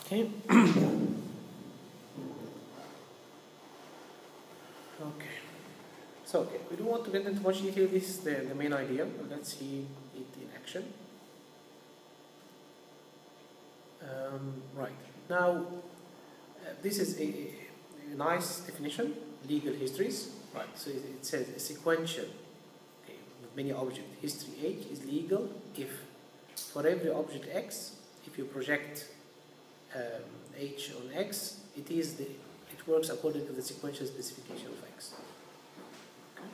Okay. Okay. So, okay, we don't want to get into much detail. This is the main idea. Let's see it in action. Right. Now, this is a nice definition, legal histories. Right. So it says a sequential, okay, with many objects. History H is legal if for every object X, if you project H on X, it works according to the sequential specification of X. Okay.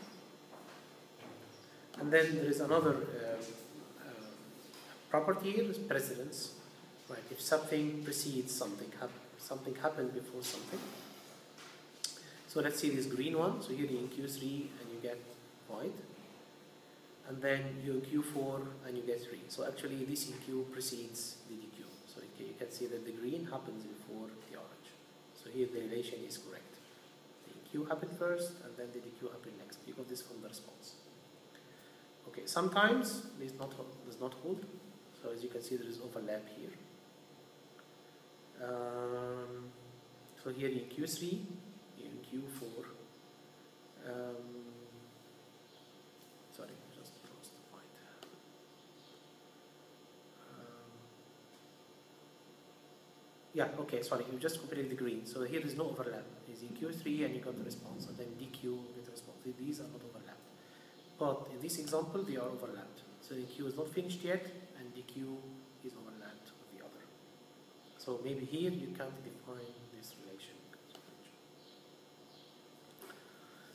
And then there is another property here, is precedence. Right, if something precedes something, something happened before something. So let's see this green one. So here you in Q3 and you get white, and then you in Q4 and you get 3. So actually this EQ precedes the DQ. So you can see that the green happens before the orange. So here the relation is correct. The EQ happened first and then the DQ happened next. You got this from the response. Okay, sometimes this does not hold. So as you can see there is overlap here. So here in Q3, in Q4, sorry, just lost the point. Yeah, okay, sorry, you just compared the green. So here is no overlap. It's in Q3 and you got the response, and then DQ get the response. These are not overlapped. But in this example, they are overlapped. So the Q is not finished yet, and DQ is overlapped with the other. So maybe here you can't define this relation.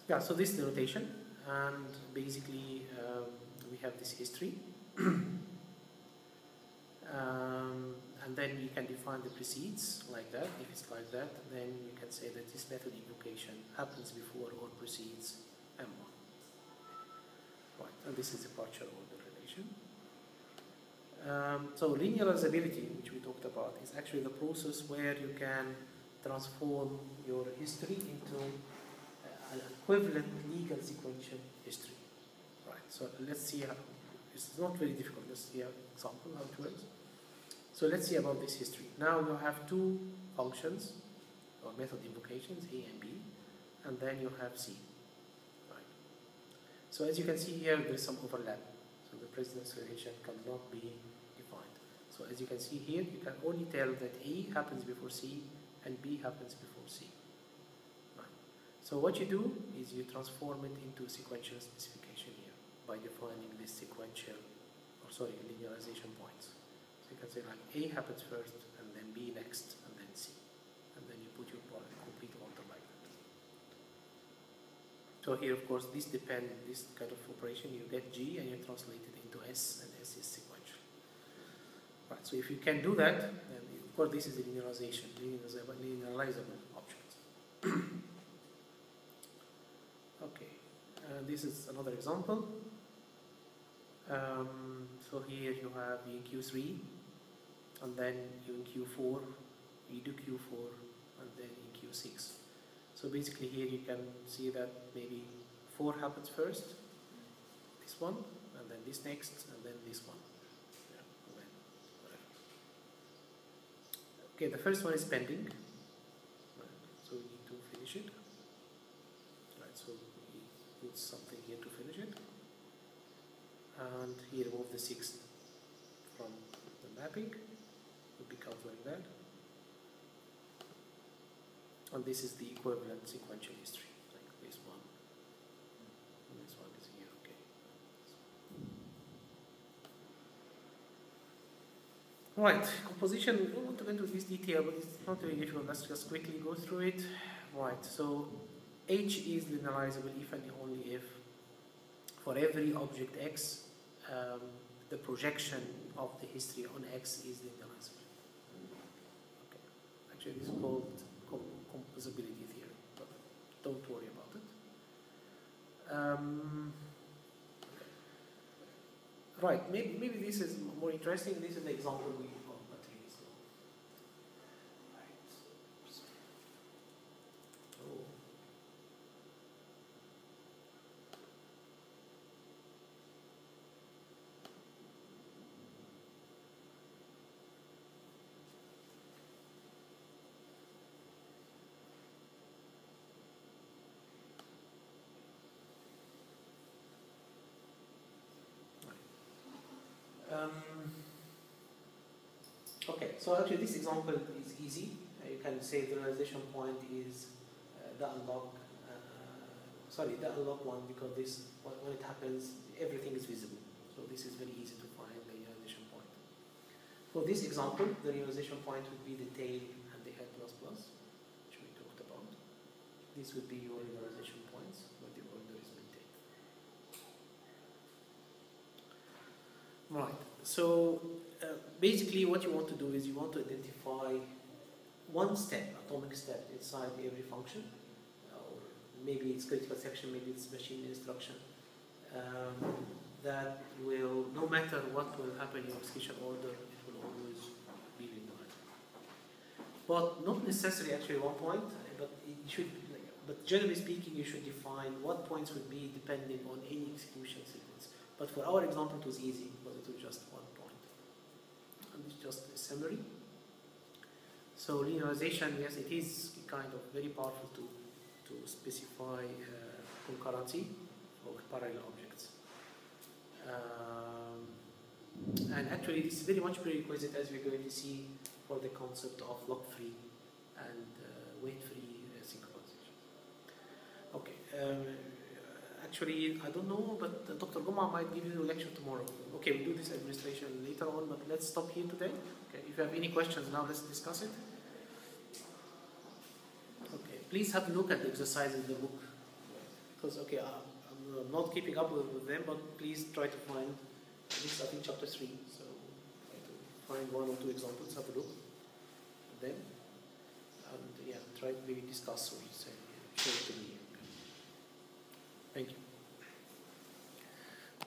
Yeah, so this is the notation, and basically we have this history. And then you can define the precedes like that. If it's like that, then you can say that this method invocation happens before or precedes M1. Right, and this is the partial order relation. So linearizability, which we talked about, is actually the process where you can transform your history into an equivalent legal sequential history. Right. So let's see how. It's not very difficult. Let's see an example how it works. So let's see about this history. Now you have two functions or method invocations, A and B, and then you have C. Right. So as you can see here, there is some overlap. So the precedence relation cannot be defined. So as you can see here, you can only tell that A happens before C and B happens before C. Right. So what you do is you transform it into a sequential specification here by defining this sequential, linearization points. So you can say like A happens first and then B next and then C. And then you put your complete order like that. So here, of course, this kind of operation, you get G and you translate it into S, and S is sequential. Right, so if you can do that, then of course this is the linearization, linearizable options. Okay, this is another example. So here you have in Q3, and then you in Q4, you do Q4, and then in Q6. So basically here you can see that maybe 4 happens first, this one, and then this next, and then this one. Yeah, and then whatever. Okay, the first one is pending. Right, so we need to finish it. Right, so we put something here to finish it. And here remove the 6th from the mapping. It becomes like that. And this is the equivalent sequential history, like this one. And this one is here, okay. Right, composition, we don't want to go into this detail, but it's not very difficult. Let's just quickly go through it. Right, so H is linearizable if and only if for every object X, the projection of the history on X is linearizable. Okay. Actually, this is called composability theory, but don't worry about it. Okay. Right, maybe this is more interesting. This is the example we got materials. Right. Oh. so actually this example is easy. You can say the realization point is the unlock, the unlock one, because this, when it happens, everything is visible. So this is very easy to find the realization point. For this example, the realization point would be the tail and the head plus plus, which we talked about. This would be your realization points, but the order is maintained. Right, so basically what you want to do is you want to identify one step, atomic step, inside every function, or maybe it's critical section, maybe it's machine instruction, that will, no matter what will happen in your execution order, it will always be linear. But not necessarily actually one point, but it should, but generally speaking, you should define what points would be depending on any execution sequence. But for our example, it was easy because it was just one point. And it's just a summary. So linearization, yes, it is kind of very powerful to specify concurrency for parallel objects. And actually, this is very much prerequisite, as we're going to see, for the concept of lock-free and wait-free synchronization. Okay. Actually, I don't know, but Dr. Goma might give you a lecture tomorrow. Okay, we'll do this administration later on, but let's stop here today. Okay, if you have any questions now, let's discuss it. Okay, please have a look at the exercises in the book. Because, okay, I'm not keeping up with them, but please try to find, this I think chapter 3, so try to find 1 or 2 examples, have a look at them, and yeah, try to maybe discuss or say, show it to me. Thank you.